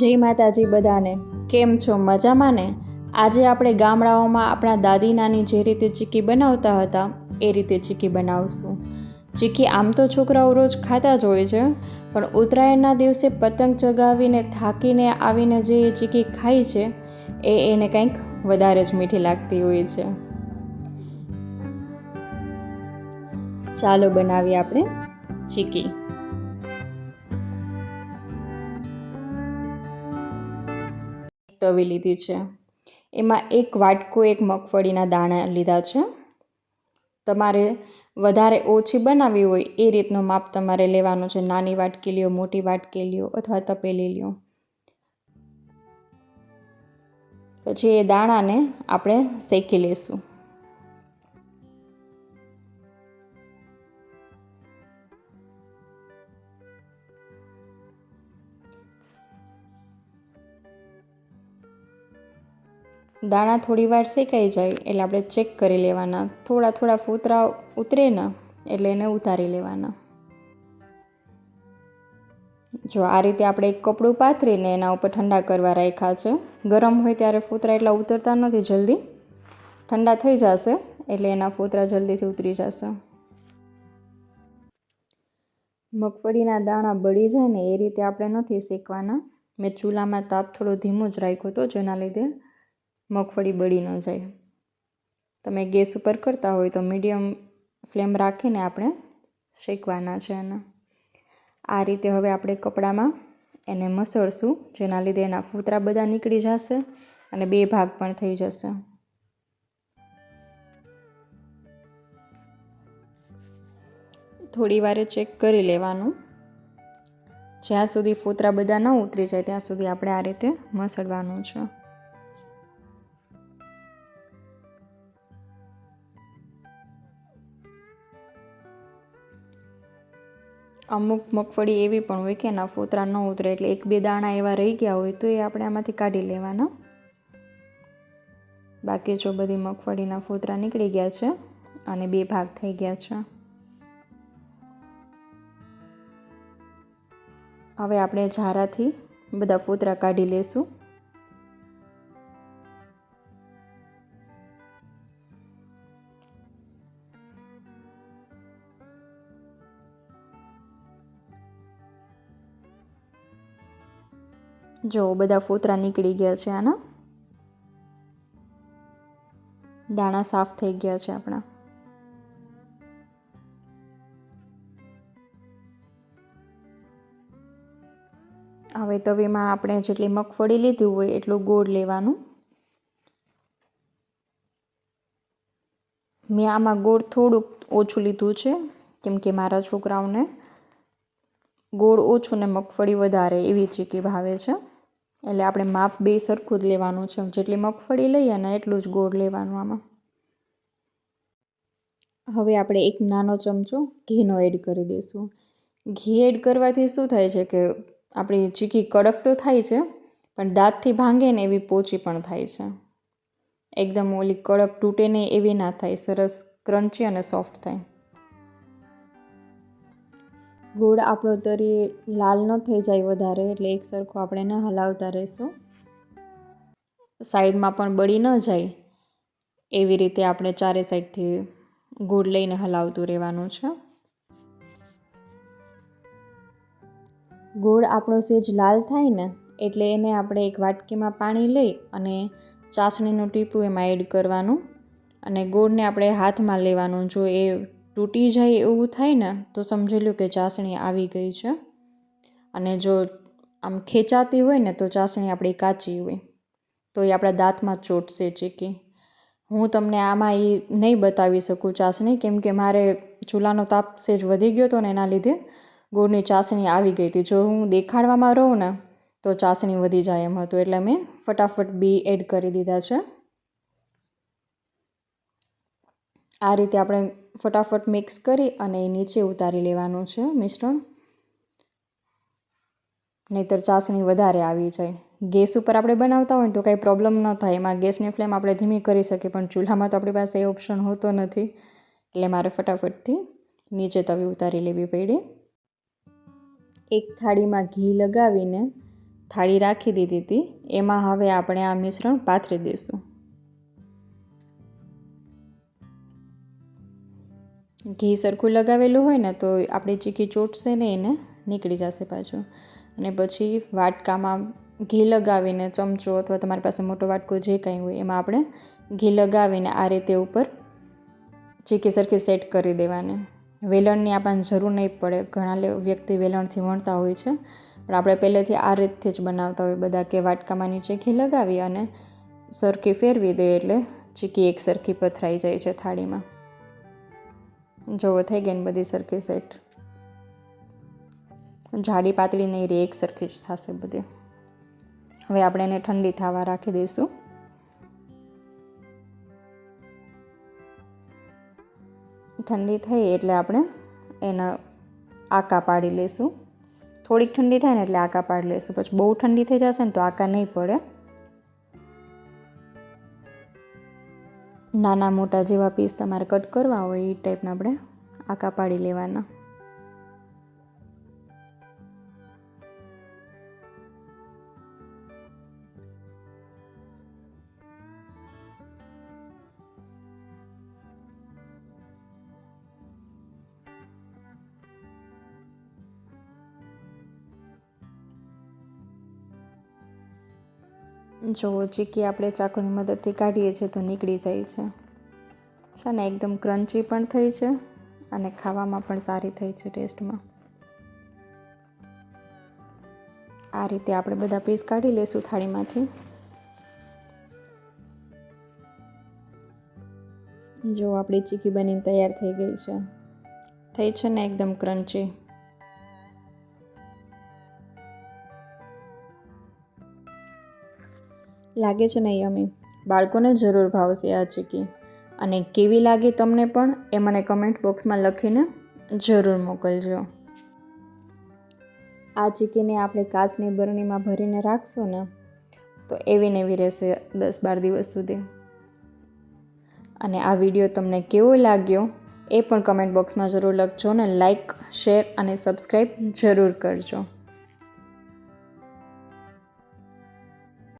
જય માતાજી બધાને. કેમ છો? મજામાં ને? આજે આપણે ગામડાઓમાં આપણા દાદી નાની જે રીતે ચીક્કી બનાવતા હતા એ રીતે ચીક્કી બનાવશું. ચીક્કી આમ તો છોકરાઓ રોજ ખાતા જ હોય છે, પણ ઉત્તરાયણના દિવસે પતંગ ચગાવીને થાકીને આવીને જે ચીક્કી ખાય છે એને કંઈક વધારે જ મીઠી લાગતી હોય છે. ચાલો બનાવીએ આપણે ચીક્કી. તવી લીધી છે, એમાં 1 વાટકો 1 મગફળીના દાણા લીધા છે. તમારે વધારે ઓછી બનાવવી હોય એ રીતનો માપ તમારે લેવાનું છે. નાની વાટકી લ્યો, મોટી વાટકી લ્યો અથવા તપેલી લ્યો. પછી એ દાણાને આપણે શેકી લેશું. દાણા થોડી વાર શેકાઈ જાય એટલે આપણે ચેક કરી લેવાના. થોડા ફૂતરા ઉતરે ને એટલે એને ઉતારી લેવાના. જો આ રીતે આપણે એક કપડું પાથરીને એના ઉપર ઠંડા કરવા રાખ્યા છે. ગરમ હોય ત્યારે ફૂતરા એટલા ઉતરતા નથી જલ્દી. ઠંડા થઈ જશે એટલે એના ફૂતરા જલ્દીથી ઉતરી જશે. મગફળીના દાણા બળી જાય ને એ રીતે આપણે નથી શેકવાના. મેં ચૂલામાં તાપ થોડો ધીમો જ રાખ્યો હતો, જેના લીધે મગફળી બળી ન જાય. તમે ગેસ ઉપર કરતા હોય તો મીડિયમ ફ્લેમ રાખીને આપણે શેકવાના છે એને. આ રીતે હવે આપણે કપડામાં એને મસળશું, જેના લીધે એના ફૂતરા બધા નીકળી જશે અને 2 ભાગ પણ થઈ જશે. થોડી વારે ચેક કરી લેવાનું. જ્યાં સુધી ફૂતરા બધા ન ઉતરી જાય ત્યાં સુધી આપણે આ રીતે મસળવાનું છે. અમુક મગફળી એવી પણ હોય કે એના ફૂતરા ન ઉતરે, એટલે 1-2 દાણા એવા રહી ગયા હોય તો એ આપણે આમાંથી કાઢી લેવાના. બાકી જો બધી મગફળીના ફૂતરા નીકળી ગયા છે અને 2 ભાગ થઈ ગયા છે. હવે આપણે ઝારાથી બધા ફૂતરા કાઢી લેશું. જો બધા ફૂતરા નીકળી ગયા છે આના. દાણા સાફ થઈ ગયા છે આપણા. હવે તવીમાં આપણે જેટલી મગફળી લીધી હોય એટલું ગોળ લેવાનું. મેં આમાં ગોળ થોડુંક ઓછું લીધું છે, કેમ કે મારા છોકરાઓને ગોળ ઓછું ને મગફળી વધારે એવી ચીક્કી ભાવે છે. એટલે આપણે માપ 2 સરખું જ લેવાનું છે. જેટલી મગફળી લઈએ ને એટલું જ ગોળ લેવાનું આમાં. હવે આપણે 1 નાનો ચમચો ઘીનો એડ કરી દઈશું. ઘી એડ કરવાથી શું થાય છે કે આપણી ચીક્કી કડક તો થાય છે, પણ દાંતથી ભાંગે ને એવી પોચી પણ થાય છે. એકદમ ઓલી કડક તૂટે નહીં એવી ના થાય, સરસ ક્રન્ચી અને સોફ્ટ થાય. ગોળ આપણો તરી લાલ ન થઈ જાય વધારે, એટલે એક સરખો આપણે એને હલાવતા રહીશું. સાઈડમાં પણ બળી ન જાય એવી રીતે આપણે ચારે સાઈડથી ગોળ લઈને હલાવતું રહેવાનું છે. ગોળ આપણો સેજ લાલ થાય ને એટલે એને આપણે 1 વાટકીમાં પાણી લઈ અને ચાસણીનું ટીપું એમાં એડ કરવાનું અને ગોળને આપણે હાથમાં લેવાનું. જો એ તૂટી જાય એવું થાય ને તો સમજી લો કે ચાસણી આવી ગઈ છે, અને જો આમ ખેંચાતી હોય ને તો ચાસણી આપણી કાચી હોય, તો એ આપણા દાંતમાં ચોટશે ચીક્કી. હું તમને આમાં એ નહીં બતાવી શકું ચાસણી, કેમ કે મારે ચૂલાનો તાપ સેજ વધી ગયો હતો ને એના લીધે ગોળની ચાસણી આવી ગઈ હતી. જો હું દેખાડવામાં રહું ને તો ચાસણી વધી જાય એમ હતું, એટલે મેં ફટાફટ 2 એડ કરી દીધા છે. આ રીતે આપણે ફટાફટ મિક્સ કરી અને નીચે ઉતારી લેવાનું છે મિશ્રણ, નહીંતર ચાસણી વધારે આવી જાય. ગેસ ઉપર આપણે બનાવતા હોય ને તો કાંઈ પ્રોબ્લેમ ન થાય, એમાં ગેસની ફ્લેમ આપણે ધીમી કરી શકીએ, પણ ચૂલામાં તો આપણી પાસે એ ઓપ્શન હોતો નથી, એટલે મારે ફટાફટથી નીચે તવી ઉતારી લેવી પડી. 1 થાળીમાં ઘી લગાવીને થાળી રાખી દીધી હતી એમાં હવે આપણે આ મિશ્રણ પાથરી દઈશું. ઘી સરખું લગાવેલું હોય ને તો આપણી ચીકી ચોટશે ને એને નીકળી જશે પાછું. અને પછી વાટકામાં ઘી લગાવીને ચમચો અથવા તમારી પાસે મોટો વાટકો જે કંઈ હોય એમાં આપણે ઘી લગાવીને આ રીતે ઉપર ચીકી સરખી સેટ કરી દેવાની. વેલણની આપણને જરૂર નહીં પડે. ઘણા વ્યક્તિ વેલણથી વણતા હોય છે, પણ આપણે પહેલેથી આ રીતથી જ બનાવતા હોય બધા કે વાટકામાં નીચે ઘી લગાવી અને સરખી ફેરવી દે એટલે ચીકી એક સરખી પથરાઈ જાય છે થાળીમાં. જોવો થઈ ગઈ ને બધી સરખી સેટ. જાડી પાતળી નહીં રહે, એક સરખી જ થશે બધી. હવે આપણે એને ઠંડી થવા રાખી દઈશું. ઠંડી થઈ એટલે આપણે એના આકા પાડી લઈશું. થોડીક ઠંડી થાય ને એટલે આકા પાડી લઈશું. પછી બહુ ઠંડી થઈ જશે ને તો આકા નહીં પડે. નાના મોટા જેવા પીસ તમારે કટ કરવા હોય એ ટાઈપના આપણે આકા પાડી લેવાના. જો ચીકી આપણે ચાકુની મદદથી કાઢીએ છીએ તો નીકળી જાય છે ને એકદમ ક્રન્ચી પણ થઈ છે અને ખાવામાં પણ સારી થઈ છે ટેસ્ટમાં. આ રીતે આપણે બધા પીસ કાઢી લઈશું થાળીમાંથી. જો આપણી ચીકી બનીને તૈયાર થઈ ગઈ છે. થઈ છે ને એકદમ ક્રન્ચી. લાગે છે ને યમી. બાળકોને જરૂર ભાવશે આ ચીકી. અને કેવી લાગી તમને પણ એ મને કમેન્ટ બોક્સમાં લખીને જરૂર મોકલજો. આ ચીકીને આપણે કાચની બરણીમાં ભરીને રાખશું ને તો એવી ને એવી રહેશે 10-12 દિવસ સુધી. અને આ વિડીયો તમને કેવો લાગ્યો એ પણ કમેન્ટ બોક્સમાં જરૂર લખજો ને લાઈક, શેર અને સબસ્ક્રાઈબ જરૂર કરજો.